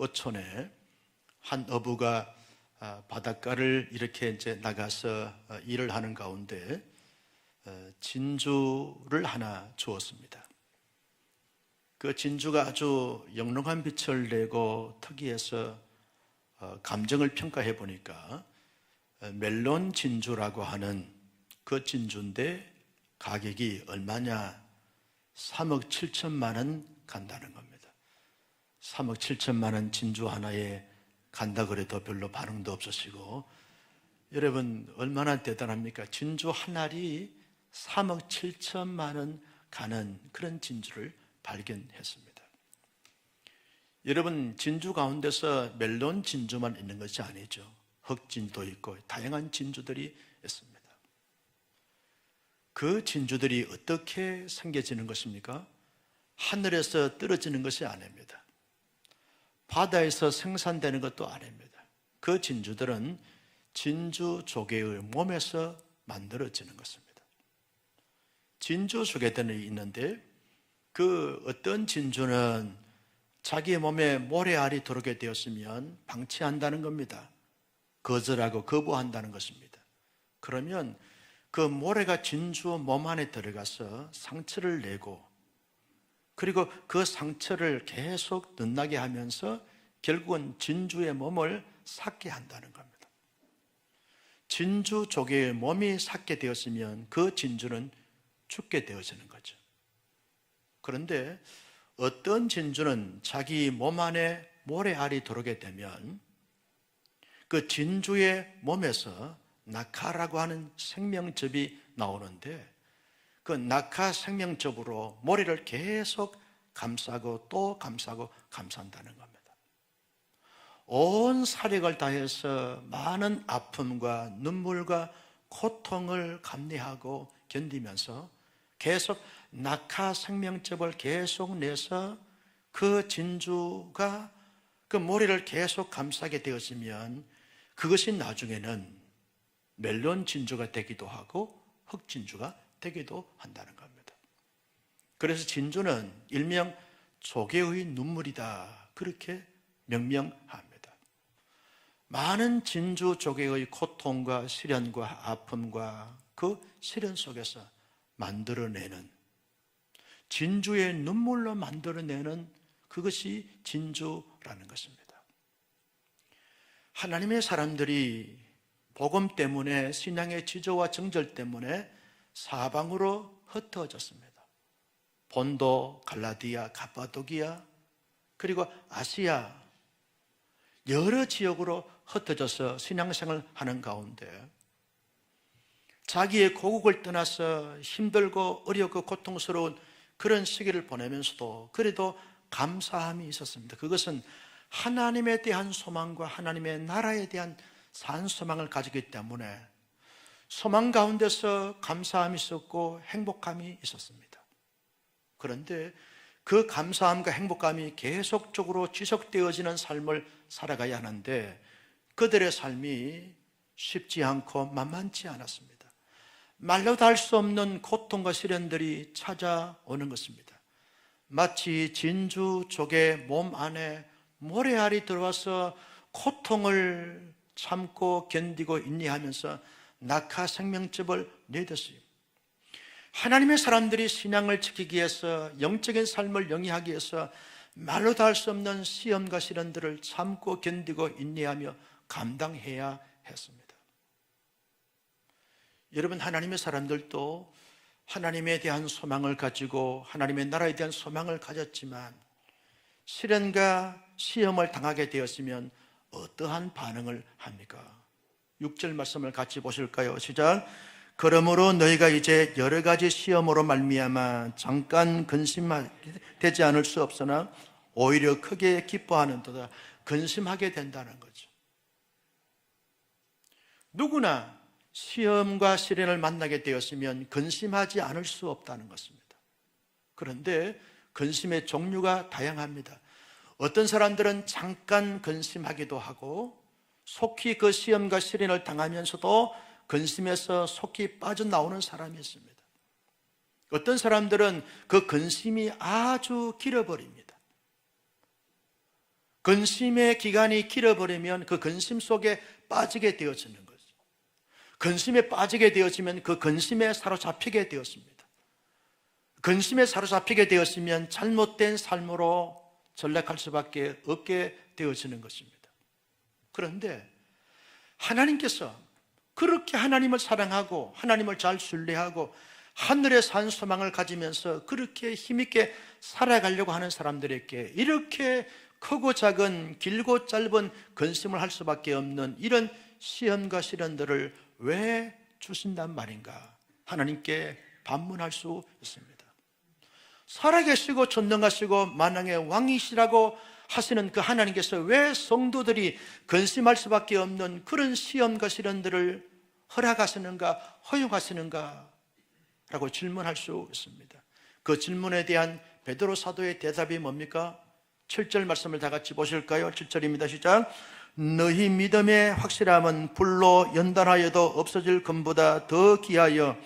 어촌에 한 어부가 바닷가를 이렇게 이제 나가서 일을 하는 가운데 진주를 하나 주었습니다. 그 진주가 아주 영롱한 빛을 내고 특이해서 감정을 평가해 보니까 멜론 진주라고 하는 그 진주인데 가격이 얼마냐? 3억 7천만 원 간다는 겁니다. 3억 7천만 원 진주 하나에 간다 그래도 별로 반응도 없으시고, 여러분 얼마나 대단합니까? 진주 한 알이 3억 7천만 원 가는 그런 진주를 발견했습니다. 여러분, 진주 가운데서 멜론 진주만 있는 것이 아니죠. 흑진도 있고 다양한 진주들이 있습니다. 그 진주들이 어떻게 생겨지는 것입니까? 하늘에서 떨어지는 것이 아닙니다. 바다에서 생산되는 것도 아닙니다. 그 진주들은 진주 조개의 몸에서 만들어지는 것입니다. 진주 조개들이 있는데 그 어떤 진주는 자기의 몸에 모래알이 들어오게 되었으면 방치한다는 겁니다. 거절하고 거부한다는 것입니다. 그러면 그 모래가 진주 몸 안에 들어가서 상처를 내고, 그리고 그 상처를 계속 늘나게 하면서 결국은 진주의 몸을 삭게 한다는 겁니다. 진주 조개의 몸이 삭게 되었으면 그 진주는 죽게 되어지는 거죠. 그런데 어떤 진주는 자기 몸 안에 모래알이 들어오게 되면 그 진주의 몸에서 낙하라고 하는 생명즙이 나오는데, 그 낙하 생명즙으로 모래를 계속 감싸고 또 감싸고 감싼다는 겁니다. 온 사력을 다해서 많은 아픔과 눈물과 고통을 감내하고 견디면서 계속 낙하 생명즙을 계속 내서 그 진주가 그 모래를 계속 감싸게 되었으면 그것이 나중에는 멜론 진주가 되기도 하고 흑진주가 되기도 한다는 겁니다. 그래서 진주는 일명 조개의 눈물이다, 그렇게 명명합니다. 많은 진주 조개의 고통과 시련과 아픔과 그 시련 속에서 만들어내는, 진주의 눈물로 만들어내는 그것이 진주라는 것입니다. 하나님의 사람들이 복음 때문에, 신앙의 지조와 정절 때문에 사방으로 흩어졌습니다. 본도, 갈라디아, 가파도기아, 그리고 아시아 여러 지역으로 흩어져서 신앙생활을 하는 가운데 자기의 고국을 떠나서 힘들고 어렵고 고통스러운 그런 시기를 보내면서도 그래도 감사함이 있었습니다. 그것은 하나님에 대한 소망과 하나님의 나라에 대한 산소망을 가지기 때문에 소망 가운데서 감사함이 있었고 행복함이 있었습니다. 그런데 그 감사함과 행복감이 계속적으로 지속되어지는 삶을 살아가야 하는데 그들의 삶이 쉽지 않고 만만치 않았습니다. 말로 다 할 수 없는 고통과 시련들이 찾아오는 것입니다. 마치 진주 조개 몸 안에 모래알이 들어와서 고통을 참고 견디고 인내하면서 낙하 생명즙을 내듯이 하나님의 사람들이 신앙을 지키기 위해서, 영적인 삶을 영위하기 위해서 말로 다 할 수 없는 시험과 시련들을 참고 견디고 인내하며 감당해야 했습니다. 여러분, 하나님의 사람들도 하나님에 대한 소망을 가지고 하나님의 나라에 대한 소망을 가졌지만 시련과 시험을 당하게 되었으면 어떠한 반응을 합니까? 6절 말씀을 같이 보실까요? 시작. 그러므로 너희가 이제 여러 가지 시험으로 말미암아 잠깐 근심되지 않을 수 없으나 오히려 크게 기뻐하는도다. 근심하게 된다는 거죠. 누구나 시험과 시련을 만나게 되었으면 근심하지 않을 수 없다는 것입니다. 그런데 근심의 종류가 다양합니다. 어떤 사람들은 잠깐 근심하기도 하고 속히 그 시험과 시련을 당하면서도 근심에서 속히 빠져나오는 사람이 있습니다. 어떤 사람들은 그 근심이 아주 길어버립니다. 근심의 기간이 길어버리면 그 근심 속에 빠지게 되어지는 거죠. 근심에 빠지게 되어지면 그 근심에 사로잡히게 되었습니다. 근심에 사로잡히게 되었으면 잘못된 삶으로 전락할 수밖에 없게 되어지는 것입니다. 그런데 하나님께서 그렇게 하나님을 사랑하고 하나님을 잘 신뢰하고 하늘에 산 소망을 가지면서 그렇게 힘있게 살아가려고 하는 사람들에게 이렇게 크고 작은 길고 짧은 근심을 할 수밖에 없는 이런 시험과 시련들을 왜 주신단 말인가? 하나님께 반문할 수 있습니다. 살아계시고 전능하시고 만왕의 왕이시라고 하시는 그 하나님께서 왜 성도들이 근심할 수밖에 없는 그런 시험과 시련들을 허락하시는가, 허용하시는가 라고 질문할 수 있습니다. 그 질문에 대한 베드로 사도의 대답이 뭡니까? 7절 말씀을 다 같이 보실까요? 7절입니다. 시작. 너희 믿음의 확실함은 불로 연단하여도 없어질 금보다 더 귀하여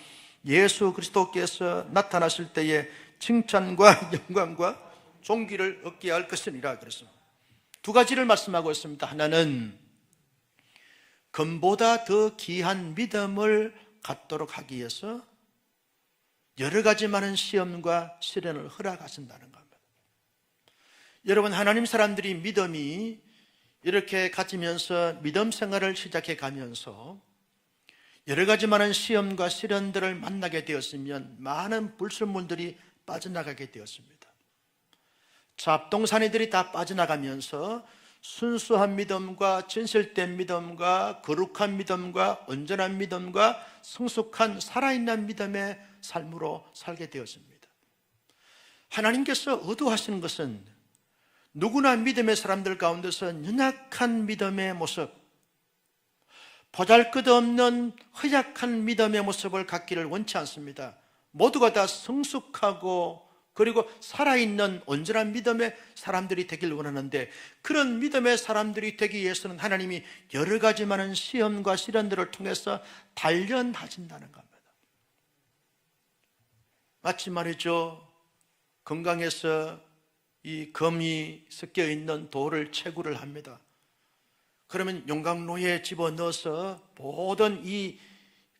예수 그리스도께서 나타나실 때에 칭찬과 영광과 존귀를 얻게 할 것이니라. 그래서 두 가지를 말씀하고 있습니다. 하나는 금보다 더 귀한 믿음을 갖도록 하기 위해서 여러 가지 많은 시험과 시련을 허락하신다는 겁니다. 여러분, 하나님 사람들이 믿음이 이렇게 가지면서 믿음 생활을 시작해 가면서 여러 가지 많은 시험과 시련들을 만나게 되었으면 많은 불순물들이 빠져나가게 되었습니다. 잡동사니들이 다 빠져나가면서 순수한 믿음과 진실된 믿음과 거룩한 믿음과 온전한 믿음과 성숙한 살아있는 믿음의 삶으로 살게 되었습니다. 하나님께서 의도하시는 것은 누구나 믿음의 사람들 가운데서 연약한 믿음의 모습, 보잘것없는 허약한 믿음의 모습을 갖기를 원치 않습니다. 모두가 다 성숙하고 그리고 살아있는 온전한 믿음의 사람들이 되길 원하는데, 그런 믿음의 사람들이 되기 위해서는 하나님이 여러 가지 많은 시험과 시련들을 통해서 단련하신다는 겁니다. 마치 말이죠, 건강에서 이 금이 섞여 있는 돌을 채굴을 합니다. 그러면 용광로에 집어넣어서 모든 이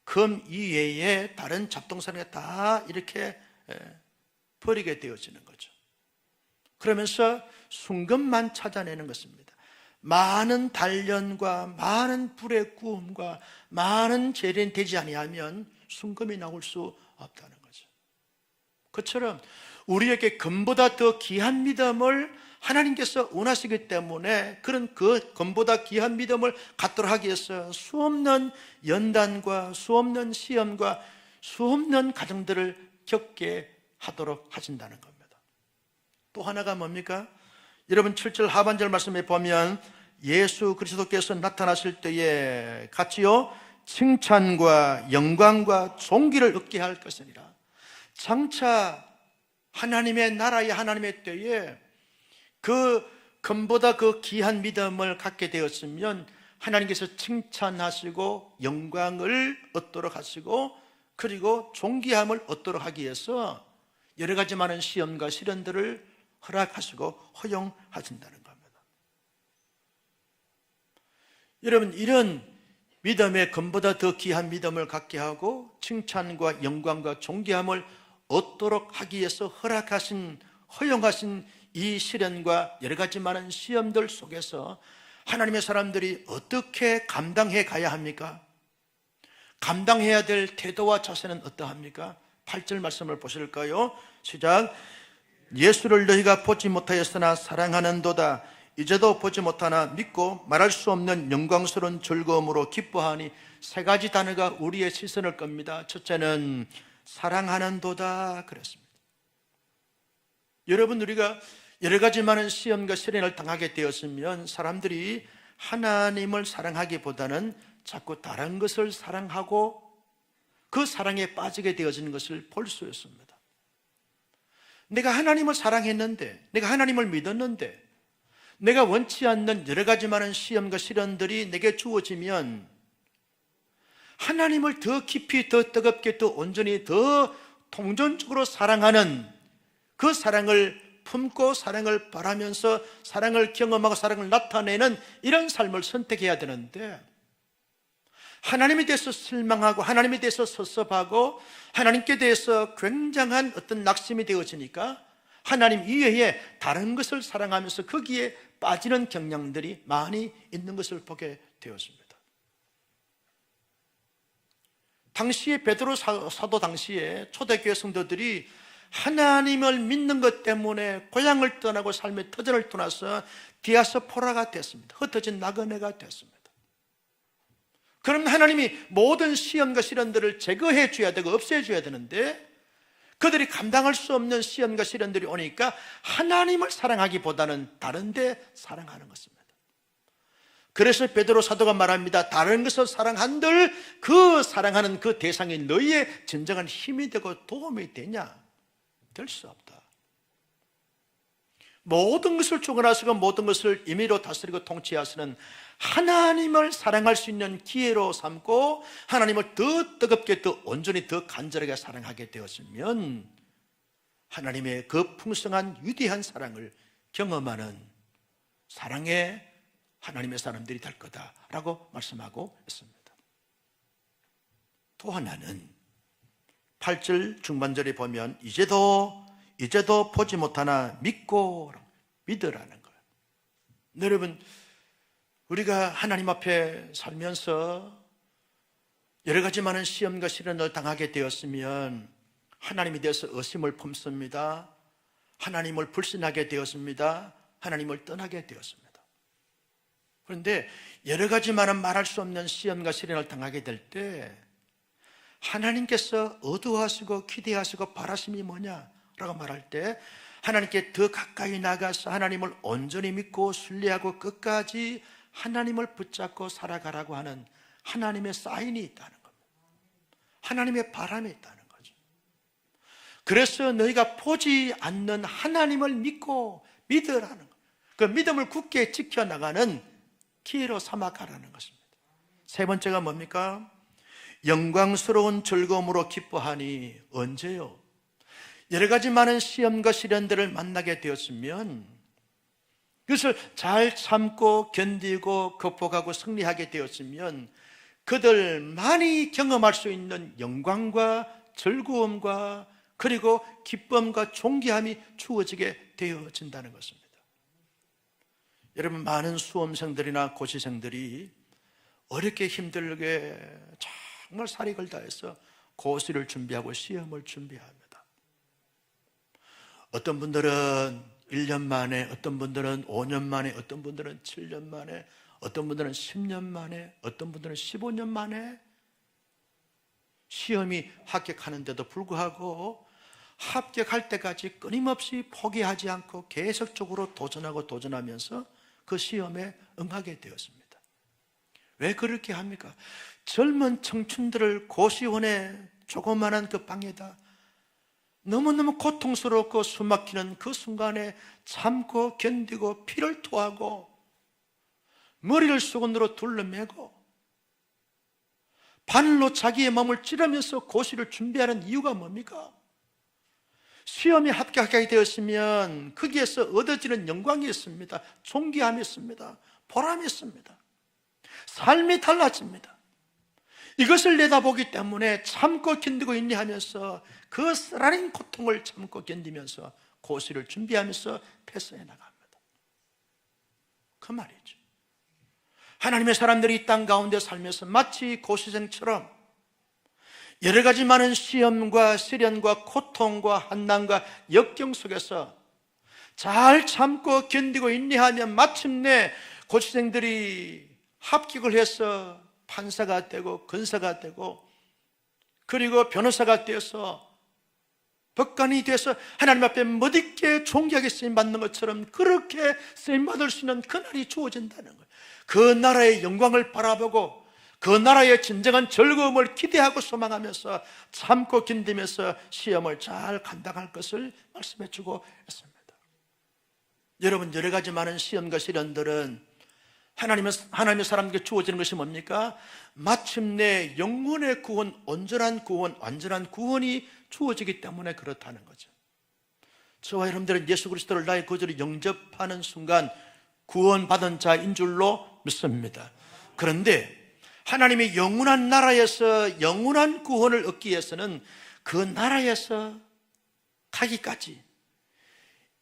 금 이외에 다른 잡동사니가 다 이렇게 버리게 되어지는 거죠. 그러면서 순금만 찾아내는 것입니다. 많은 단련과 많은 불의 구움과 많은 재련이 되지 아니하면 순금이 나올 수 없다는 거죠. 그처럼 우리에게 금보다 더 귀한 믿음을 하나님께서 원하시기 때문에 그런 그 금보다 귀한 믿음을 갖도록 하기 위해서 수없는 연단과 수없는 시험과 수없는 과정들을 겪게 하도록 하신다는 겁니다. 또 하나가 뭡니까? 여러분 7절 하반절 말씀에 보면 예수 그리스도께서 나타나실 때에 같이요 칭찬과 영광과 존귀를 얻게 할 것이니라. 장차 하나님의 나라의 하나님의 때에 그 금보다 그 귀한 믿음을 갖게 되었으면 하나님께서 칭찬하시고 영광을 얻도록 하시고 그리고 존귀함을 얻도록 하기 위해서 여러 가지 많은 시험과 시련들을 허락하시고 허용하신다는 겁니다. 여러분, 이런 믿음의 금보다 더 귀한 믿음을 갖게 하고 칭찬과 영광과 존귀함을 얻도록 하기 위해서 허용하신 이 시련과 여러 가지 많은 시험들 속에서 하나님의 사람들이 어떻게 감당해 가야 합니까? 감당해야 될 태도와 자세는 어떠합니까? 8절 말씀을 보실까요? 시작. 예수를 너희가 보지 못하였으나 사랑하는도다. 이제도 보지 못하나 믿고 말할 수 없는 영광스러운 즐거움으로 기뻐하니. 세 가지 단어가 우리의 시선을 끕니다. 첫째는 사랑하는도다 그랬습니다. 여러분, 우리가 여러 가지 많은 시험과 시련을 당하게 되었으면 사람들이 하나님을 사랑하기보다는 자꾸 다른 것을 사랑하고 그 사랑에 빠지게 되어지는 것을 볼 수 있습니다. 내가 하나님을 사랑했는데, 내가 하나님을 믿었는데, 내가 원치 않는 여러 가지 많은 시험과 시련들이 내게 주어지면 하나님을 더 깊이, 더 뜨겁게, 더 온전히, 더 통전적으로 사랑하는 그 사랑을 품고 사랑을 바라면서 사랑을 경험하고 사랑을 나타내는 이런 삶을 선택해야 되는데, 하나님에 대해서 실망하고 하나님에 대해서 섭섭하고 하나님께 대해서 굉장한 어떤 낙심이 되어지니까 하나님 이외에 다른 것을 사랑하면서 거기에 빠지는 경향들이 많이 있는 것을 보게 되었습니다. 당시에 베드로 사도 당시에 초대교회 성도들이 하나님을 믿는 것 때문에 고향을 떠나고 삶의 터전을 떠나서 디아스포라가 됐습니다. 흩어진 나그네가 됐습니다. 그럼 하나님이 모든 시험과 시련들을 제거해 줘야 되고 없애 줘야 되는데, 그들이 감당할 수 없는 시험과 시련들이 오니까 하나님을 사랑하기보다는 다른 데 사랑하는 것입니다. 그래서 베드로 사도가 말합니다. 다른 것을 사랑한들 그 사랑하는 그 대상이 너희의 진정한 힘이 되고 도움이 되냐? 될 수 없다. 모든 것을 주관하시고 모든 것을 임의로 다스리고 통치하시는 하나님을 사랑할 수 있는 기회로 삼고 하나님을 더 뜨겁게, 더 온전히, 더 간절하게 사랑하게 되었으면 하나님의 그 풍성한 위대한 사랑을 경험하는 사랑의 하나님의 사람들이 될 거다라고 말씀하고 있습니다. 또 하나는 8절 중반절에 보면 이제도 보지 못하나 믿고 믿으라는 거예요. 여러분, 우리가 하나님 앞에 살면서 여러 가지 많은 시험과 시련을 당하게 되었으면 하나님에 대해서 의심을 품습니다. 하나님을 불신하게 되었습니다. 하나님을 떠나게 되었습니다. 그런데 여러 가지 많은 말할 수 없는 시험과 시련을 당하게 될 때 하나님께서 어두워하시고 기대하시고 바라심이 뭐냐라고 말할 때 하나님께 더 가까이 나가서 하나님을 온전히 믿고 신뢰하고 끝까지 하나님을 붙잡고 살아가라고 하는 하나님의 사인이 있다는 겁니다. 하나님의 바람이 있다는 거죠. 그래서 너희가 보지 않는 하나님을 믿고 믿으라는 거예요. 그 믿음을 굳게 지켜나가는 기회로 삼아가라는 것입니다. 세 번째가 뭡니까? 영광스러운 즐거움으로 기뻐하니. 언제요? 여러 가지 많은 시험과 시련들을 만나게 되었으면 그것을 잘 참고 견디고 극복하고 승리하게 되었으면 그들만이 경험할 수 있는 영광과 즐거움과 그리고 기쁨과 존귀함이 주어지게 되어진다는 것입니다. 여러분, 많은 수험생들이나 고시생들이 어렵게 힘들게 정말 사력을 다해서 고시를 준비하고 시험을 준비합니다. 어떤 분들은 1년 만에, 어떤 분들은 5년 만에, 어떤 분들은 7년 만에, 어떤 분들은 10년 만에, 어떤 분들은 15년 만에 시험이 합격하는데도 불구하고 합격할 때까지 끊임없이 포기하지 않고 계속적으로 도전하면서 그 시험에 응하게 되었습니다. 왜 그렇게 합니까? 젊은 청춘들을 고시원의 조그마한 그 방에다 너무너무 고통스럽고 숨막히는 그 순간에 참고 견디고 피를 토하고 머리를 수건으로 둘러매고 바늘로 자기의 몸을 찌르면서 고시를 준비하는 이유가 뭡니까? 시험에 합격하게 되었으면 거기에서 얻어지는 영광이 있습니다. 존귀함이 있습니다. 보람이 있습니다. 삶이 달라집니다. 이것을 내다보기 때문에 참고 견디고 인내하면서 그 쓰라린 고통을 참고 견디면서 고시를 준비하면서 패스해 나갑니다. 그 말이죠. 하나님의 사람들이 이 땅 가운데 살면서 마치 고시생처럼 여러 가지 많은 시험과 시련과 고통과 한난과 역경 속에서 잘 참고 견디고 인내하면 마침내 고시생들이 합격을 해서 판사가 되고 근사가 되고 그리고 변호사가 되어서 법관이 돼서 하나님 앞에 멋있게 존귀하게 쓰임받는 것처럼 그렇게 쓰임받을 수 있는 그날이 주어진다는 거예요. 그 나라의 영광을 바라보고 그 나라의 진정한 즐거움을 기대하고 소망하면서 참고 견디면서 시험을 잘 감당할 것을 말씀해 주고 있습니다. 여러분, 여러 가지 많은 시험과 시련들은 하나님의 사람에게 주어지는 것이 뭡니까? 마침내 영혼의 구원, 온전한 구원, 완전한 구원이 주어지기 때문에 그렇다는 거죠. 저와 여러분들은 예수 그리스도를 나의 구주로 영접하는 순간 구원받은 자인 줄로 믿습니다. 그런데 하나님이 영원한 나라에서 영원한 구원을 얻기 위해서는 그 나라에서 가기까지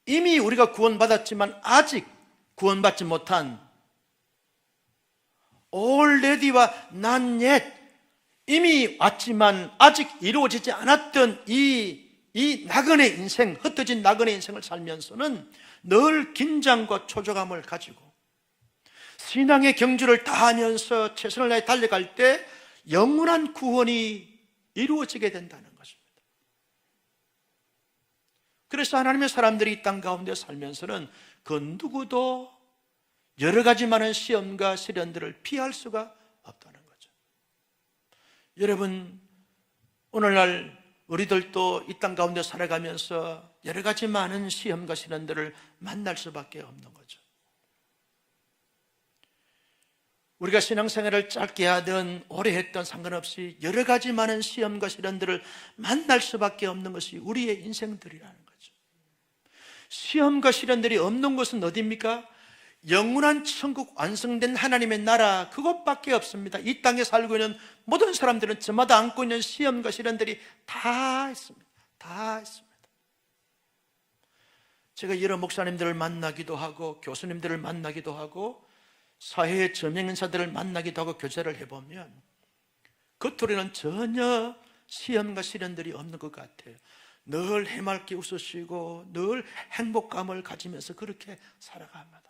이미 우리가 구원받았지만 아직 구원받지 못한 already와 not yet, 이미 왔지만 아직 이루어지지 않았던 이 나그네 인생, 흩어진 나그네 인생을 살면서는 늘 긴장과 초조감을 가지고 신앙의 경주를 다하면서 최선을 다해 달려갈 때 영원한 구원이 이루어지게 된다는 것입니다. 그래서 하나님의 사람들이 이 땅 가운데 살면서는 그 누구도 여러 가지 많은 시험과 시련들을 피할 수가 없다는 거죠. 여러분, 오늘날 우리들도 이 땅 가운데 살아가면서 여러 가지 많은 시험과 시련들을 만날 수밖에 없는 거죠. 우리가 신앙생활을 짧게 하든 오래 했든 상관없이 여러 가지 많은 시험과 시련들을 만날 수밖에 없는 것이 우리의 인생들이라는 거죠. 시험과 시련들이 없는 곳은 어디입니까? 영원한 천국, 완성된 하나님의 나라, 그것밖에 없습니다. 이 땅에 살고 있는 모든 사람들은 저마다 안고 있는 시험과 시련들이 다 있습니다. 다 있습니다. 제가 여러 목사님들을 만나기도 하고 교수님들을 만나기도 하고 사회의 저명인사들을 만나기도 하고 교제를 해보면 겉으로는 전혀 시험과 시련들이 없는 것 같아요. 늘 해맑게 웃으시고 늘 행복감을 가지면서 그렇게 살아갑니다.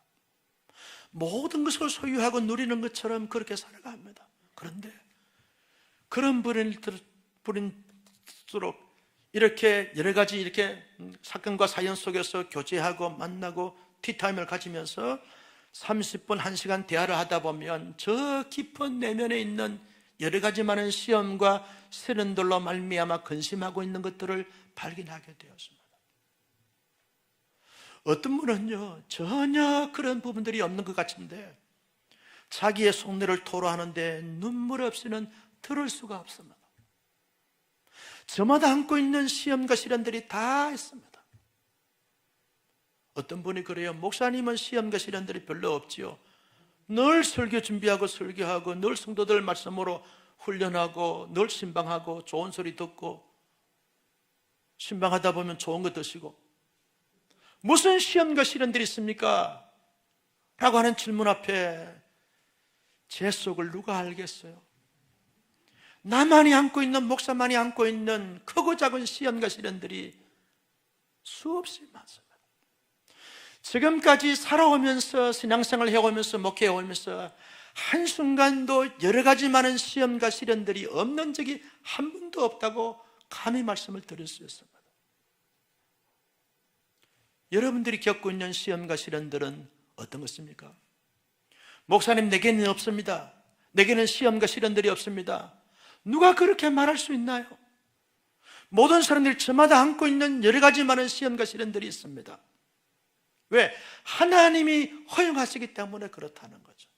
모든 것을 소유하고 누리는 것처럼 그렇게 살아갑니다. 그런데 그런 분일수록 이렇게 여러 가지 이렇게 사건과 사연 속에서 교제하고 만나고 티타임을 가지면서 30분, 1시간 대화를 하다 보면 저 깊은 내면에 있는 여러 가지 많은 시험과 시련들로 말미암아 근심하고 있는 것들을 발견하게 되었습니다. 어떤 분은요, 전혀 그런 부분들이 없는 것 같은데 자기의 속내를 토로하는데 눈물 없이는 들을 수가 없습니다. 저마다 안고 있는 시험과 시련들이 다 있습니다. 어떤 분이 그래요. 목사님은 시험과 시련들이 별로 없지요. 늘 설교 준비하고 설교하고 늘 성도들 말씀으로 훈련하고 늘 신방하고 좋은 소리 듣고 신방하다 보면 좋은 거 드시고 무슨 시험과 시련들이 있습니까? 라고 하는 질문 앞에 제 속을 누가 알겠어요? 나만이 안고 있는, 목사만이 안고 있는 크고 작은 시험과 시련들이 수없이 많습니다. 지금까지 살아오면서 신앙생활을 해오면서 목회해오면서 한순간도 여러 가지 많은 시험과 시련들이 없는 적이 한 번도 없다고 감히 말씀을 드릴 수 있습니다. 여러분들이 겪고 있는 시험과 시련들은 어떤 것입니까? 목사님, 내게는 없습니다. 내게는 시험과 시련들이 없습니다. 누가 그렇게 말할 수 있나요? 모든 사람들이 저마다 안고 있는 여러 가지 많은 시험과 시련들이 있습니다. 왜? 하나님이 허용하시기 때문에 그렇다는 거죠.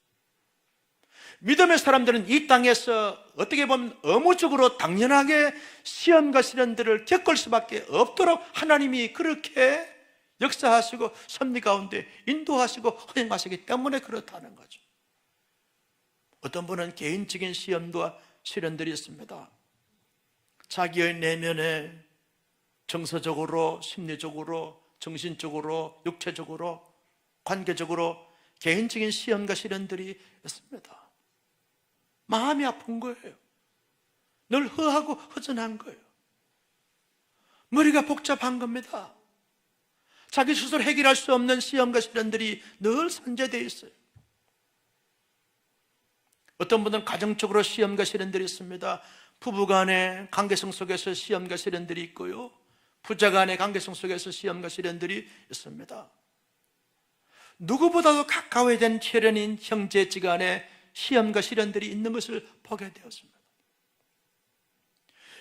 믿음의 사람들은 이 땅에서 어떻게 보면 의무적으로 당연하게 시험과 시련들을 겪을 수밖에 없도록 하나님이 그렇게 역사하시고 섭리 가운데 인도하시고 허용하시기 때문에 그렇다는 거죠. 어떤 분은 개인적인 시험과 시련들이 있습니다. 자기의 내면에 정서적으로, 심리적으로, 정신적으로, 육체적으로, 관계적으로 개인적인 시험과 시련들이 있습니다. 마음이 아픈 거예요. 늘 허하고 허전한 거예요. 머리가 복잡한 겁니다. 자기 스스로 해결할 수 없는 시험과 시련들이 늘 산재되어 있어요. 어떤 분들은 가정적으로 시험과 시련들이 있습니다. 부부간의 관계성 속에서 시험과 시련들이 있고요, 부자간의 관계성 속에서 시험과 시련들이 있습니다. 누구보다도 가까워야 된 혈연인 형제지간에 시험과 시련들이 있는 것을 보게 되었습니다.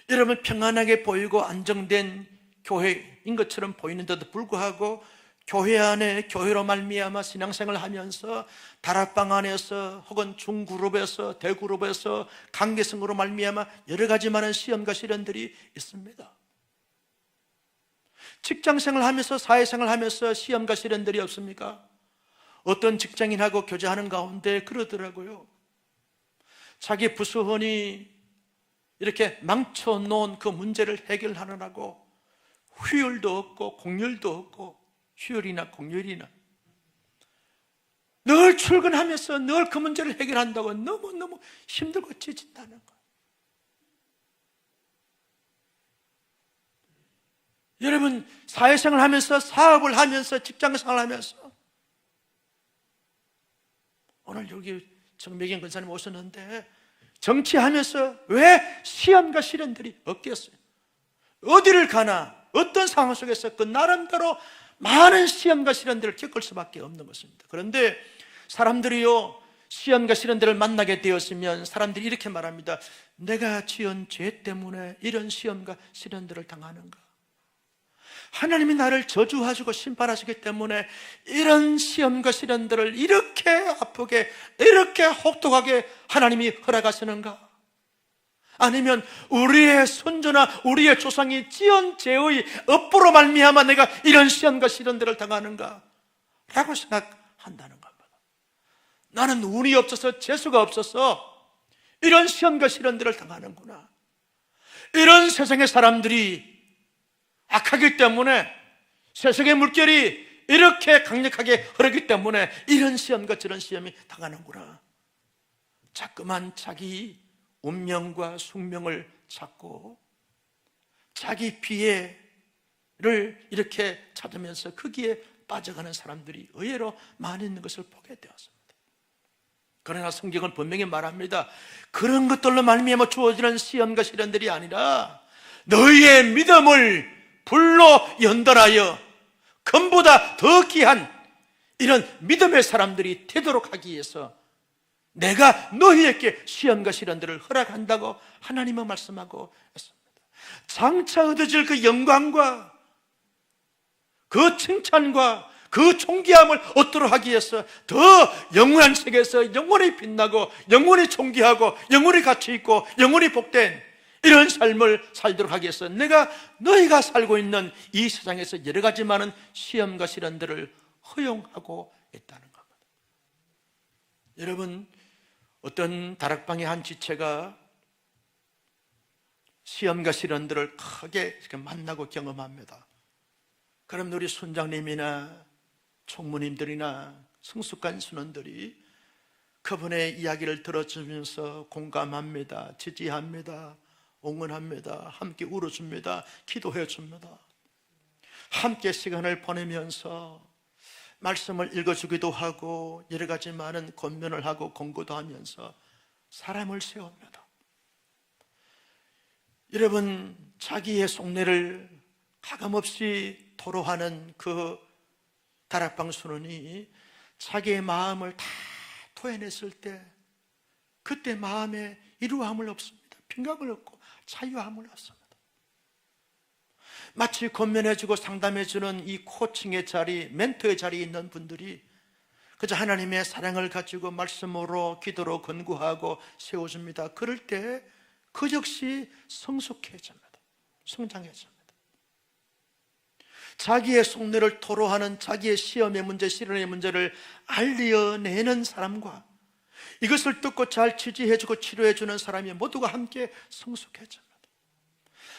여러분, 평안하게 보이고 안정된 교회인 것처럼 보이는데도 불구하고 교회 안에 교회로 말미암아 신앙생활을 하면서 다락방 안에서 혹은 중그룹에서 대그룹에서 관계성으로 말미암아 여러 가지 많은 시험과 시련들이 있습니다. 직장생활 하면서 사회생활 하면서 시험과 시련들이 없습니까? 어떤 직장인하고 교제하는 가운데 그러더라고요. 자기 부수원이 이렇게 망쳐놓은 그 문제를 해결하느라고 휴일도 없고 공휴일도 없고, 휴일이나 공휴일이나 늘 출근하면서 늘 그 문제를 해결한다고 너무너무 힘들고 지친다는 거예요. 여러분, 사회생활 하면서, 사업을 하면서, 직장생활 하면서, 오늘 여기 정백인 권사님 오셨는데 정치하면서 왜 시험과 시련들이 없겠어요? 어디를 가나 어떤 상황 속에서 그 나름대로 많은 시험과 시련들을 겪을 수밖에 없는 것입니다. 그런데 사람들이요, 시험과 시련들을 만나게 되었으면 사람들이 이렇게 말합니다. 내가 지은 죄 때문에 이런 시험과 시련들을 당하는가? 하나님이 나를 저주하시고 심판하시기 때문에 이런 시험과 시련들을 이렇게 아프게, 이렇게 혹독하게 하나님이 허락하시는가? 아니면 우리의 선조나 우리의 조상이 지은 죄의 업보로 말미암아 내가 이런 시험과 시련들을 당하는가? 라고 생각한다는 겁니다. 나는 운이 없어서, 재수가 없어서 이런 시험과 시련들을 당하는구나. 이런 세상의 사람들이 악하기 때문에, 세상의 물결이 이렇게 강력하게 흐르기 때문에 이런 시험과 저런 시험이 당하는구나. 자꾸만 자기 운명과 숙명을 찾고 자기 피해를 이렇게 찾으면서 거기에 빠져가는 사람들이 의외로 많이 있는 것을 보게 되었습니다. 그러나 성경은 분명히 말합니다. 그런 것들로 말미암아 주어지는 시험과 시련들이 아니라 너희의 믿음을 불로 연단하여 금보다 더 귀한 이런 믿음의 사람들이 되도록 하기 위해서 내가 너희에게 시험과 시련들을 허락한다고 하나님은 말씀하고 있습니다. 장차 얻어질 그 영광과 그 칭찬과 그 존귀함을 얻도록 하기 위해서 더 영원한 세계에서 영원히 빛나고 영원히 존귀하고 영원히 가치있고 영원히 복된 이런 삶을 살도록 하기 위해서 내가 너희가 살고 있는 이 세상에서 여러 가지 많은 시험과 시련들을 허용하고 있다는 겁니다. 여러분, 어떤 다락방의 한 지체가 시험과 시련들을 크게 이렇게 만나고 경험합니다. 그럼 우리 순장님이나 총무님들이나 성숙한 순원들이 그분의 이야기를 들어주면서 공감합니다, 지지합니다, 응원합니다, 함께 울어줍니다, 기도해줍니다. 함께 시간을 보내면서 말씀을 읽어주기도 하고 여러 가지 많은 권면을 하고 권고도 하면서 사람을 세웁니다. 여러분, 자기의 속내를 가감없이 토로하는 그 다락방 순원이 자기의 마음을 다 토해냈을 때 그때 마음에 이루함을 얻습니다. 평강을 얻고 자유함을 얻습니다. 마치 권면해주고 상담해주는 이 코칭의 자리, 멘토의 자리에 있는 분들이 그저 하나님의 사랑을 가지고 말씀으로 기도로 권고하고 세워줍니다. 그럴 때 그 역시 성숙해집니다. 성장해집니다. 자기의 속내를 토로하는, 자기의 시험의 문제, 시련의 문제를 알려내는 사람과 이것을 듣고 잘 지지해주고 치료해주는 사람이 모두가 함께 성숙해집니다.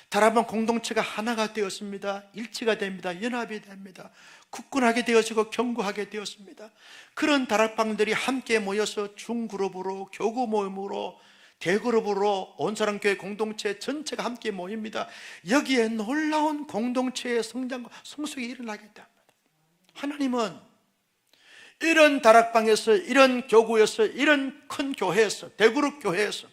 다락방 공동체가 하나가 되었습니다. 일치가 됩니다. 연합이 됩니다. 굳건하게 되어지고 견고하게 되었습니다. 그런 다락방들이 함께 모여서 중그룹으로, 교구 모임으로, 대그룹으로 온 사람 교회 공동체 전체가 함께 모입니다. 여기에 놀라운 공동체의 성장과 성숙이 일어나게 됩니다. 하나님은 이런 다락방에서, 이런 교구에서, 이런 큰 교회에서, 대그룹 교회에서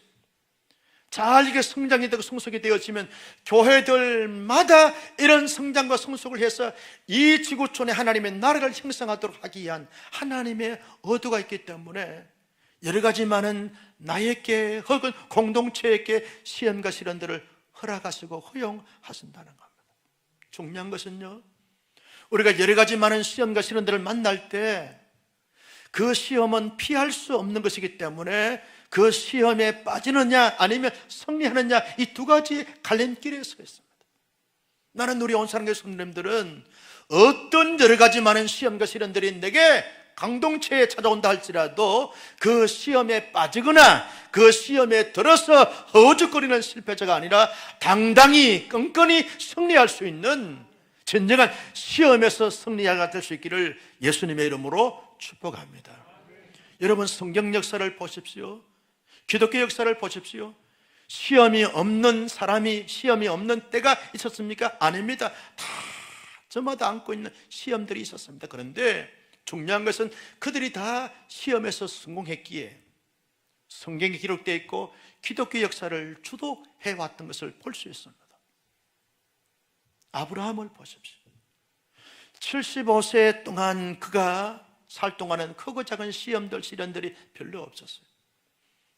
잘 이게 성장이 되고 성숙이 되어지면 교회들마다 이런 성장과 성숙을 해서 이 지구촌에 하나님의 나라를 형성하도록 하기 위한 하나님의 의도가 있기 때문에 여러 가지 많은 나에게 혹은 공동체에게 시험과 시련들을 허락하시고 허용하신다는 겁니다. 중요한 것은요, 우리가 여러 가지 많은 시험과 시련들을 만날 때 그 시험은 피할 수 없는 것이기 때문에 그 시험에 빠지느냐 아니면 승리하느냐, 이 두 가지 갈림길에 서 있습니다. 나는 우리 온사랑교회 성도님들은 어떤 여러 가지 많은 시험과 시련들이 내게 강동체에 찾아온다 할지라도 그 시험에 빠지거나 그 시험에 들어서 허우적거리는 실패자가 아니라 당당히 끈끈이 승리할 수 있는 진정한 시험에서 승리자가 될 수 있기를 예수님의 이름으로 축복합니다. 여러분, 성경 역사를 보십시오. 기독교 역사를 보십시오. 시험이 없는 사람이, 시험이 없는 때가 있었습니까? 아닙니다. 다 저마다 안고 있는 시험들이 있었습니다. 그런데 중요한 것은 그들이 다 시험에서 성공했기에 성경에 기록되어 있고 기독교 역사를 주도해 왔던 것을 볼 수 있습니다. 아브라함을 보십시오. 75세 동안 그가 살 동안은 크고 작은 시험들, 시련들이 별로 없었어요.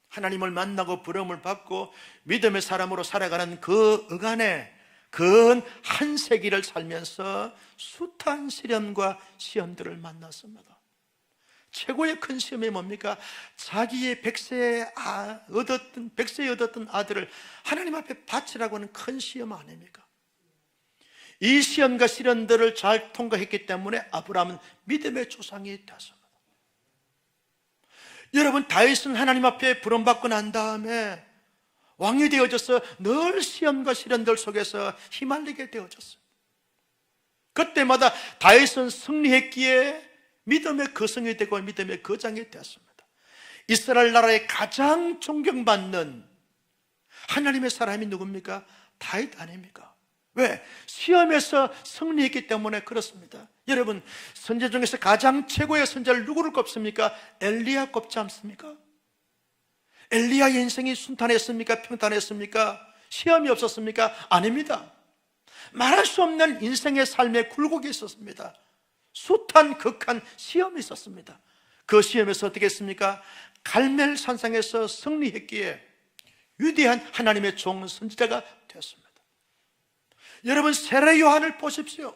하나님을 만나고 부름을 받고 믿음의 사람으로 살아가는 그 어간에 근 한 세기를 살면서 숱한 시련과 시험들을 만났습니다. 최고의 큰 시험이 뭡니까? 자기의 100세에 얻었던 아들을 하나님 앞에 바치라고 하는 큰 시험 아닙니까? 이 시험과 시련들을 잘 통과했기 때문에 아브라함은 믿음의 조상이 되었습니다. 여러분, 다윗은 하나님 앞에 부름받고 난 다음에 왕이 되어져서 늘 시험과 시련들 속에서 휘말리게 되어졌어요. 그때마다 다윗은 승리했기에 믿음의 거성이 되고 믿음의 거장이 되었습니다. 이스라엘 나라의 가장 존경받는 하나님의 사람이 누굽니까? 다윗 아닙니까? 왜? 시험에서 승리했기 때문에 그렇습니다. 여러분, 선지 중에서 가장 최고의 선지자를 누구를 꼽습니까? 엘리야 꼽지 않습니까? 엘리야의 인생이 순탄했습니까? 평탄했습니까? 시험이 없었습니까? 아닙니다. 말할 수 없는 인생의 삶의 굴곡이 있었습니다. 숱한 극한 시험이 있었습니다. 그 시험에서 어떻게 했습니까? 갈멜 산상에서 승리했기에 위대한 하나님의 종 선지자가 되었습니다. 여러분, 세례 요한을 보십시오.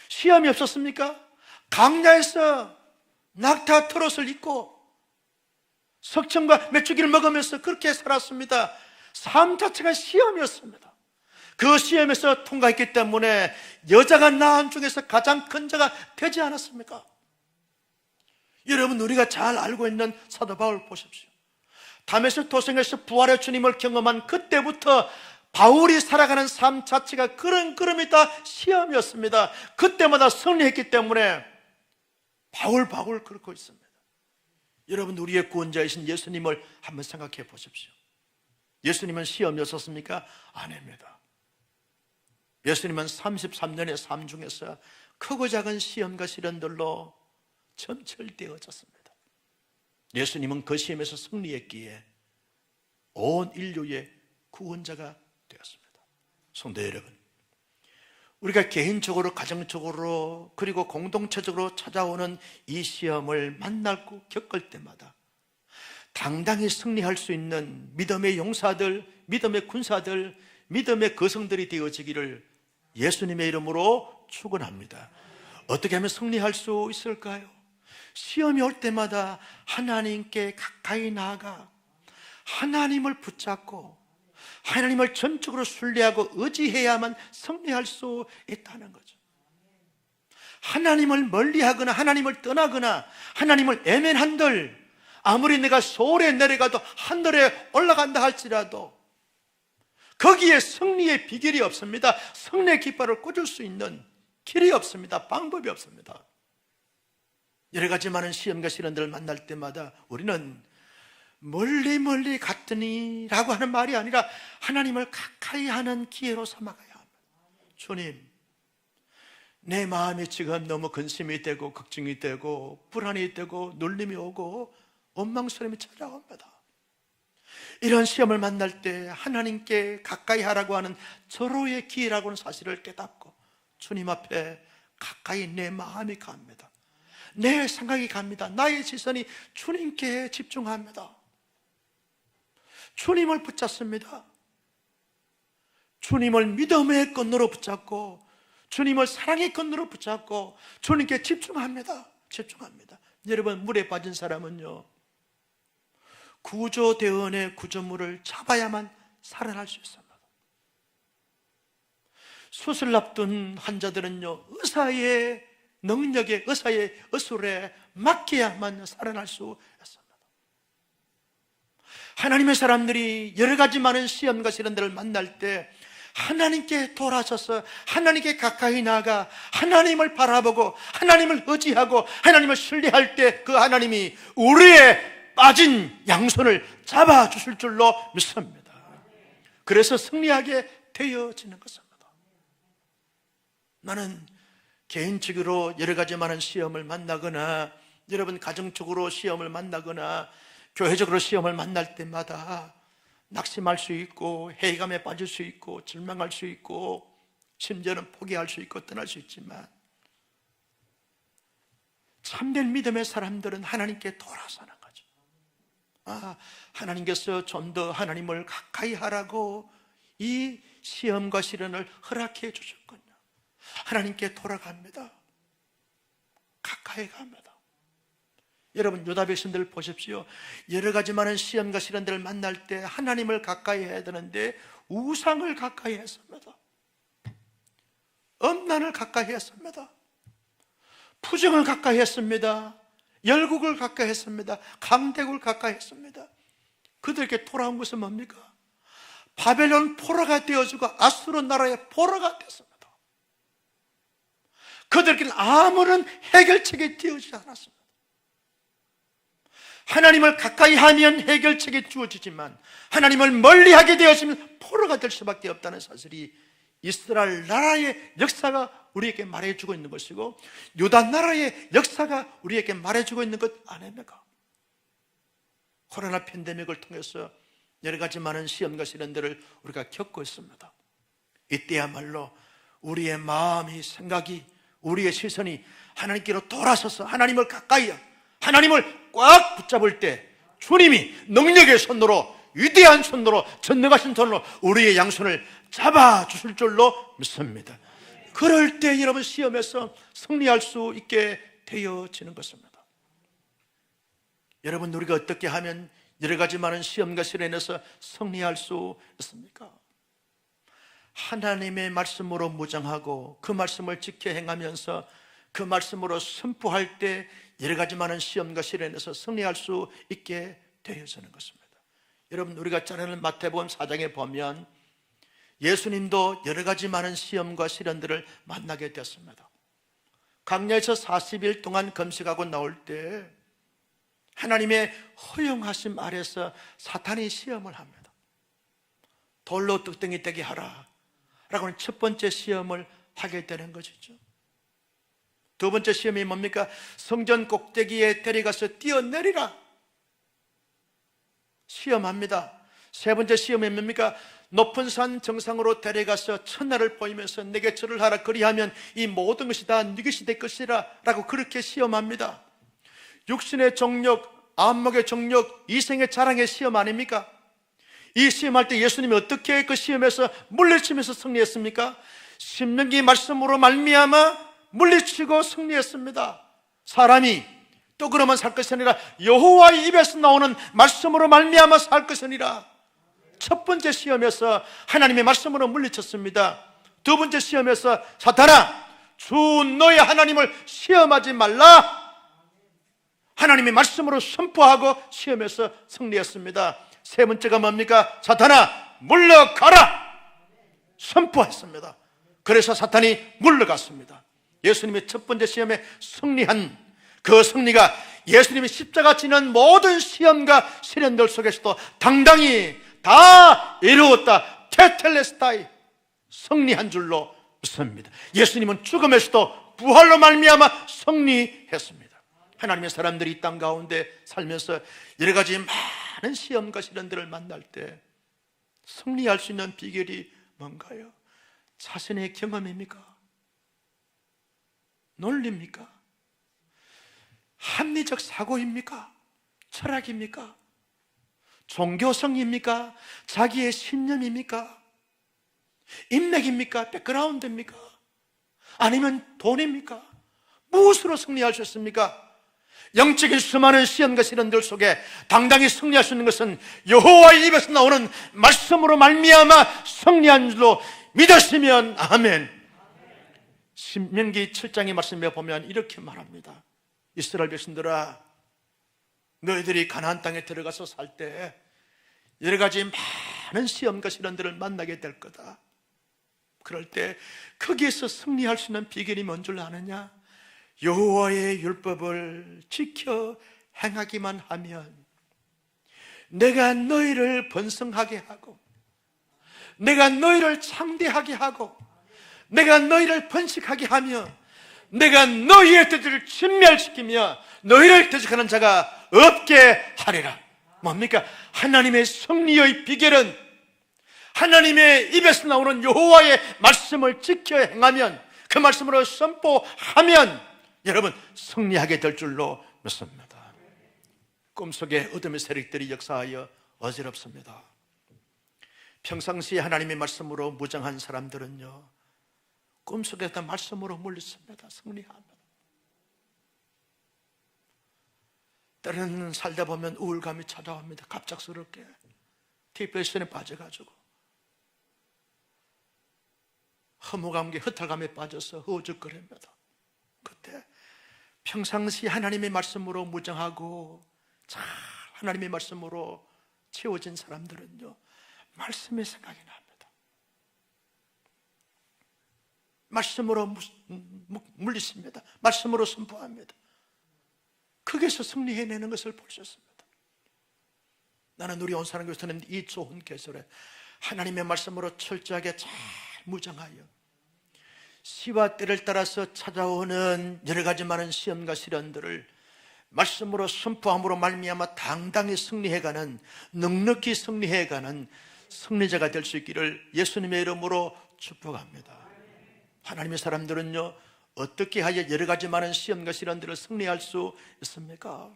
시험이 없었습니까? 강야에서 낙타 트롯을 입고 석청과 메추기를 먹으면서 그렇게 살았습니다. 삶 자체가 시험이었습니다. 그 시험에서 통과했기 때문에 여자가 낳은 중에서 가장 큰 자가 되지 않았습니까? 여러분, 우리가 잘 알고 있는 사도 바울 보십시오. 다메섹 도성에서 부활의 주님을 경험한 그때부터 바울이 살아가는 삶 자체가 걸음걸음이 다 시험이었습니다. 그때마다 승리했기 때문에 바울 그렇고 있습니다. 여러분, 우리의 구원자이신 예수님을 한번 생각해 보십시오. 예수님은 시험이었었습니까? 아닙니다. 예수님은 33년의 삶 중에서 크고 작은 시험과 시련들로 점철되어졌습니다. 예수님은 그 시험에서 승리했기에 온 인류의 구원자가 되었습니다. 성도 여러분, 우리가 개인적으로, 가정적으로, 그리고 공동체적으로 찾아오는 이 시험을 만나고 겪을 때마다 당당히 승리할 수 있는 믿음의 용사들, 믿음의 군사들, 믿음의 거성들이 되어지기를 예수님의 이름으로 축원합니다. 어떻게 하면 승리할 수 있을까요? 시험이 올 때마다 하나님께 가까이 나아가 하나님을 붙잡고 하나님을 전적으로 신뢰하고 의지해야만 승리할 수 있다는 거죠. 하나님을 멀리하거나 하나님을 떠나거나 하나님을 애면한들, 아무리 내가 소홀에 내려가도 하늘에 올라간다 할지라도 거기에 승리의 비결이 없습니다. 승리의 깃발을 꽂을 수 있는 길이 없습니다. 방법이 없습니다. 여러 가지 많은 시험과 시련들을 만날 때마다 우리는 멀리 갔더니 라고 하는 말이 아니라 하나님을 가까이 하는 기회로 삼아가야 합니다. 주님, 내 마음이 지금 너무 근심이 되고 걱정이 되고 불안이 되고 눌림이 오고 원망스러움이 찾아옵니다. 이런 시험을 만날 때 하나님께 가까이 하라고 하는 절호의 기회라고 하는 사실을 깨닫고 주님 앞에 가까이 내 마음이 갑니다. 내 생각이 갑니다. 나의 시선이 주님께 집중합니다. 주님을 붙잡습니다. 주님을 믿음의 끈으로 붙잡고 주님을 사랑의 끈으로 붙잡고 주님께 집중합니다. 여러분, 물에 빠진 사람은요, 구조대원의 구조물을 잡아야만 살아날 수 있습니다. 수술 앞둔 환자들은요, 의사의 능력에, 의사의 의술에 맡겨야만 살아날 수 있습니다. 하나님의 사람들이 여러 가지 많은 시험과 시련들을 만날 때 하나님께 돌아서서 하나님께 가까이 나아가 하나님을 바라보고 하나님을 의지하고 하나님을 신뢰할 때 그 하나님이 우리의 빠진 양손을 잡아주실 줄로 믿습니다. 그래서 승리하게 되어지는 것입니다. 나는 개인적으로 여러 가지 많은 시험을 만나거나 여러분 가정적으로 시험을 만나거나 교회적으로 시험을 만날 때마다 낙심할 수 있고 회의감에 빠질 수 있고 절망할 수 있고 심지어는 포기할 수 있고 떠날 수 있지만 참된 믿음의 사람들은 하나님께 돌아서는 거죠. 하나님께서 좀 더 하나님을 가까이 하라고 이 시험과 시련을 허락해 주셨군요. 하나님께 돌아갑니다. 가까이 갑니다. 여러분 유다 백성들 보십시오. 여러 가지 많은 시험과 시련들을 만날 때 하나님을 가까이 해야 되는데 우상을 가까이 했습니다. 음란을 가까이 했습니다. 푸정을 가까이 했습니다. 열국을 가까이 했습니다. 강대국을 가까이 했습니다. 그들에게 돌아온 것은 뭡니까? 바벨론 포로가 되어주고 아수르 나라의 포로가 됐습니다. 그들에게는 아무런 해결책이 되어지지 않았습니다. 하나님을 가까이 하면 해결책이 주어지지만 하나님을 멀리하게 되었으면 포로가 될 수밖에 없다는 사실이 이스라엘 나라의 역사가 우리에게 말해주고 있는 것이고 유다 나라의 역사가 우리에게 말해주고 있는 것 아닙니까? 코로나 팬데믹을 통해서 여러 가지 많은 시험과 시련들을 우리가 겪고 있습니다. 이때야말로 우리의 마음이, 생각이, 우리의 시선이 하나님께로 돌아서서 하나님을 가까이, 하나님을 꽉 붙잡을 때 주님이 능력의 손으로, 위대한 손으로, 전능하신 손으로 우리의 양손을 잡아주실 줄로 믿습니다. 그럴 때 여러분 시험에서 승리할 수 있게 되어지는 것입니다. 여러분 우리가 어떻게 하면 여러 가지 많은 시험과 시련에서 승리할 수 있습니까? 하나님의 말씀으로 무장하고 그 말씀을 지켜 행하면서 그 말씀으로 선포할 때 여러 가지 많은 시험과 시련에서 승리할 수 있게 되어지는 것입니다. 여러분 우리가 잘 아는 마태복음 4장에 보면 예수님도 여러 가지 많은 시험과 시련들을 만나게 됐습니다. 광야에서 40일 동안 금식하고 나올 때 하나님의 허용하심 아래서 사탄이 시험을 합니다. 돌로 뚝땡이 떼게 하라 라고는 첫 번째 시험을 하게 되는 것이죠. 두 번째 시험이 뭡니까? 성전 꼭대기에 데려가서 뛰어내리라 시험합니다. 세 번째 시험이 뭡니까? 높은 산 정상으로 데려가서 천하를 보이면서 내게 절을 하라, 그리하면 이 모든 것이 다 네 것이 될 것이라 라고 그렇게 시험합니다. 육신의 정력, 안목의 정력, 이생의 자랑의 시험 아닙니까? 이 시험할 때 예수님이 어떻게 그 시험에서 물리치면서 승리했습니까? 신명기 말씀으로 말미암아 물리치고 승리했습니다. 사람이 또 그러면 살 것이 아니라 여호와의 입에서 나오는 말씀으로 말미암아 살 것이 아니라. 첫 번째 시험에서 하나님의 말씀으로 물리쳤습니다. 두 번째 시험에서 사탄아, 주 너의 하나님을 시험하지 말라, 하나님의 말씀으로 선포하고 시험에서 승리했습니다. 세 번째가 뭡니까? 사탄아 물러가라 선포했습니다. 그래서 사탄이 물러갔습니다. 예수님의 첫 번째 시험에 승리한 그 승리가 예수님이 십자가 지는 모든 시험과 시련들 속에서도 당당히 다 이루었다, 테텔레스타이, 승리한 줄로 믿습니다. 예수님은 죽음에서도 부활로 말미암아 승리했습니다. 하나님의 사람들이 이 땅 가운데 살면서 여러 가지 많은 시험과 시련들을 만날 때 승리할 수 있는 비결이 뭔가요? 자신의 경험입니까? 논리입니까? 합리적 사고입니까? 철학입니까? 종교성입니까? 자기의 신념입니까? 인맥입니까? 백그라운드입니까? 아니면 돈입니까? 무엇으로 승리할 수 있습니까? 영적인 수많은 시험과 시련들 속에 당당히 승리할 수 있는 것은 여호와의 입에서 나오는 말씀으로 말미암아 승리한 줄로 믿으시면 아멘. 신명기 7장의 말씀에 보면 이렇게 말합니다. 이스라엘 백성들아, 너희들이 가나안 땅에 들어가서 살 때 여러 가지 많은 시험과 시련들을 만나게 될 거다. 그럴 때 거기에서 승리할 수 있는 비결이 뭔 줄 아느냐? 여호와의 율법을 지켜 행하기만 하면 내가 너희를 번성하게 하고, 내가 너희를 창대하게 하고, 내가 너희를 번식하게 하며, 내가 너희의 뜻을 진멸시키며 너희를 대적하는 자가 없게 하리라. 뭡니까? 하나님의 승리의 비결은 하나님의 입에서 나오는 여호와의 말씀을 지켜 행하면, 그 말씀으로 선포하면 여러분 승리하게 될 줄로 믿습니다. 꿈속에 어둠의 세력들이 역사하여 어지럽습니다. 평상시에 하나님의 말씀으로 무장한 사람들은요, 꿈속에서 말씀으로 물리습니다. 승리합니다. 때로는 살다 보면 우울감이 찾아옵니다. 갑작스럽게 디프레션에 빠져가지고 허무감에, 허탈감에 빠져서 허우적거립니다. 그때 평상시 하나님의 말씀으로 무장하고 잘 하나님의 말씀으로 채워진 사람들은요, 말씀의 생각이 납니다. 말씀으로 물리십니다. 말씀으로 선포합니다. 거기서 승리해내는 것을 볼 수 있습니다. 나는 우리 온사랑교회에서는 이 좋은 계절에 하나님의 말씀으로 철저하게 잘 무장하여 시와 때를 따라서 찾아오는 여러 가지 많은 시험과 시련들을 말씀으로 선포함으로 말미암아 당당히 승리해가는, 넉넉히 승리해가는 승리자가 될 수 있기를 예수님의 이름으로 축복합니다. 하나님의 사람들은요, 어떻게 하여 여러 가지 많은 시험과 시련들을 승리할 수 있습니까?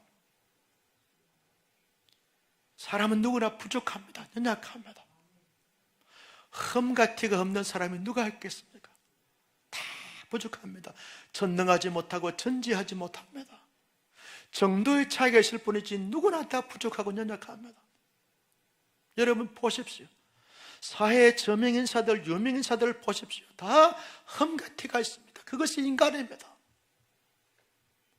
사람은 누구나 부족합니다. 연약합니다. 흠가티가 없는 사람이 누가 있겠습니까? 다 부족합니다. 전능하지 못하고 전지하지 못합니다. 정도의 차이가 있을 뿐이지 누구나 다 부족하고 연약합니다. 여러분 보십시오. 사회의 저명인사들, 유명인사들을 보십시오. 다 흠가티가 있습니다. 그것이 인간입니다.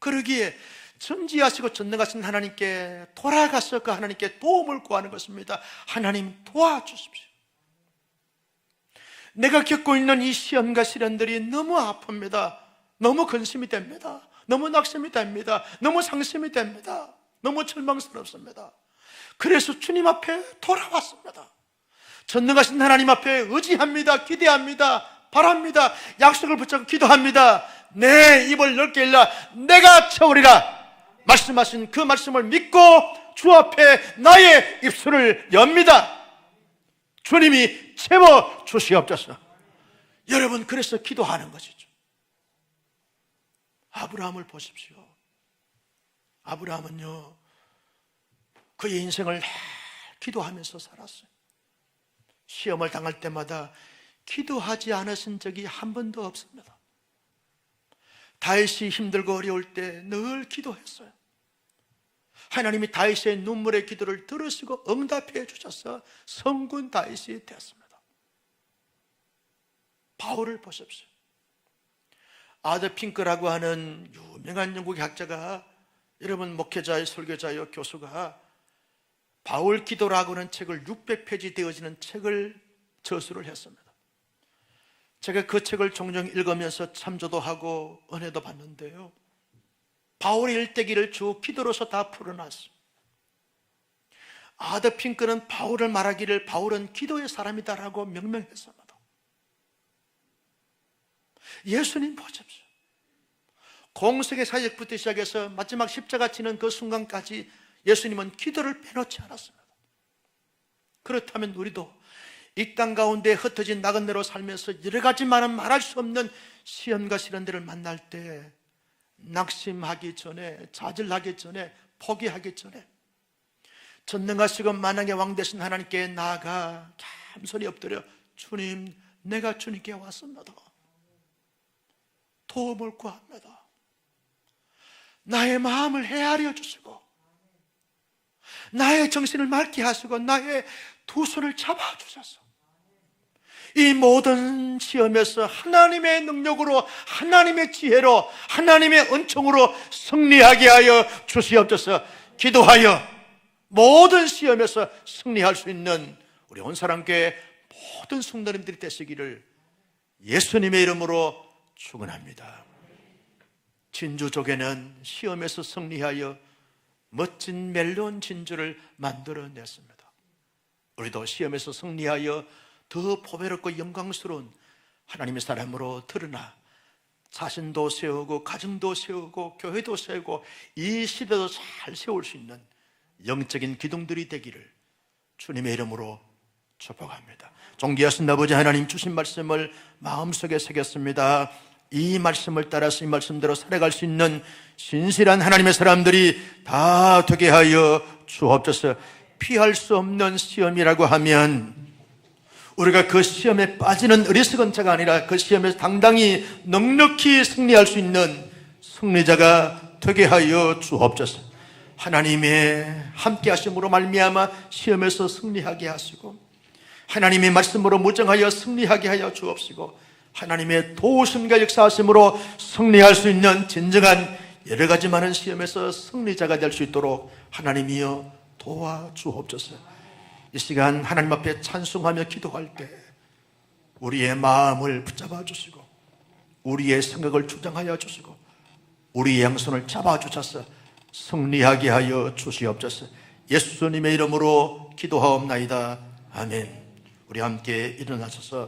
그러기에 전지하시고 전능하신 하나님께 돌아가서 그 하나님께 도움을 구하는 것입니다. 하나님 도와주십시오. 내가 겪고 있는 이 시험과 시련들이 너무 아픕니다. 너무 근심이 됩니다. 너무 낙심이 됩니다. 너무 상심이 됩니다. 너무 절망스럽습니다. 그래서 주님 앞에 돌아왔습니다. 전능하신 하나님 앞에 의지합니다. 기대합니다. 바랍니다. 약속을 붙잡고 기도합니다. 내 입을 넓게 열라 내가 채우리라 말씀하신 그 말씀을 믿고 주 앞에 나의 입술을 엽니다. 주님이 채워 주시옵소서. 여러분, 그래서 기도하는 것이죠. 아브라함을 보십시오. 아브라함은요, 그의 인생을 기도하면서 살았어요. 시험을 당할 때마다 기도하지 않으신 적이 한 번도 없습니다. 다윗이 힘들고 어려울 때 늘 기도했어요. 하나님이 다윗의 눈물의 기도를 들으시고 응답해 주셔서 성군 다윗이 되었습니다. 바울을 보십시오. 아더 핑크라고 하는 유명한 영국의 학자가, 여러분 목회자요, 설교자요, 교수가 바울 기도라고 하는 책을 600페이지 되어지는 책을 저수를 했습니다. 제가 그 책을 종종 읽으면서 참조도 하고 은혜도 받는데요, 바울의 일대기를 주 기도로서 다 풀어놨어요. 아더 핑크는 바울을 말하기를 바울은 기도의 사람이다라고 명명했습니다. 예수님 보십시오. 공생의 사역부터 시작해서 마지막 십자가 지는 그 순간까지 예수님은 기도를 빼놓지 않았습니다. 그렇다면 우리도 이 땅 가운데 흩어진 나그네로 살면서 여러 가지 많은 말할 수 없는 시험과 시련들을 만날 때 낙심하기 전에, 좌절하기 전에, 포기하기 전에 전능하시고 만왕의 왕 되신 하나님께 나아가 겸손히 엎드려 주님, 내가 주님께 왔습니다. 도움을 구합니다. 나의 마음을 헤아려 주시고 나의 정신을 맑게 하시고 나의 두 손을 잡아주셔서 이 모든 시험에서 하나님의 능력으로, 하나님의 지혜로, 하나님의 은총으로 승리하게 하여 주시옵소서. 기도하여 모든 시험에서 승리할 수 있는 우리 온사랑교회 모든 성도님들이 되시기를 예수님의 이름으로 축원합니다. 진주족에는 시험에서 승리하여 멋진 멜론 진주를 만들어냈습니다. 우리도 시험에서 승리하여 더 보배롭고 영광스러운 하나님의 사람으로 드러나 자신도 세우고 가정도 세우고 교회도 세우고 이 시대도 잘 세울 수 있는 영적인 기둥들이 되기를 주님의 이름으로 축복합니다. 존귀하신 아버지 하나님, 주신 말씀을 마음속에 새겼습니다. 이 말씀을 따라서 이 말씀대로 살아갈 수 있는 신실한 하나님의 사람들이 다 되게 하여 주옵소서. 피할 수 없는 시험이라고 하면 우리가 그 시험에 빠지는 어리석은 자가 아니라 그 시험에서 당당히 넉넉히 승리할 수 있는 승리자가 되게 하여 주옵소서. 하나님의 함께 하심으로 말미암아 시험에서 승리하게 하시고, 하나님의 말씀으로 무정하여 승리하게 하여 주옵시고, 하나님의 도우심과 역사하심으로 승리할 수 있는 진정한 여러 가지 많은 시험에서 승리자가 될 수 있도록 하나님이여 도와주옵소서. 이 시간 하나님 앞에 찬송하며 기도할 때 우리의 마음을 붙잡아 주시고, 우리의 생각을 주장하여 주시고, 우리의 양손을 잡아 주셔서 승리하게 하여 주시옵소서. 예수님의 이름으로 기도하옵나이다. 아멘. 우리 함께 일어나셔서